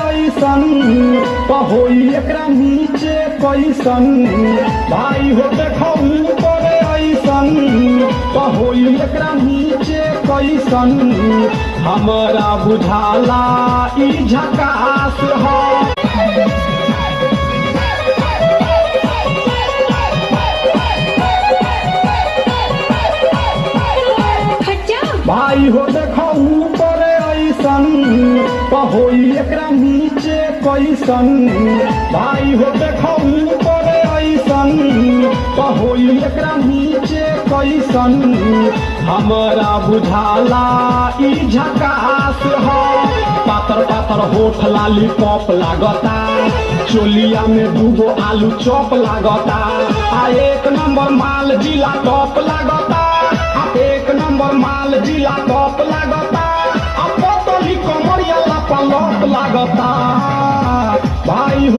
ऐसन होई एकरा नीचे कैसन भाई हो देखो ऊपर ऐसन होई एकरा नीचे कैसन हमारा बुझाला ई झकास है। भाई हो देखो ऊपर ऐसन होई एकरा नीचे कैसन भाई हो देखो ऊपर ऐसन होई एकरा नीचे कैसन हमारा बुझाला ई झकास है। पातर पातर होठ लाली पॉप लागता चोलिया में दूगो आलू चॉप लागता आ एक नंबर माल जिला टॉप लागता एक नंबर माल जिला टॉप लागता आ पतली कमरिया लापा लॉप लागता।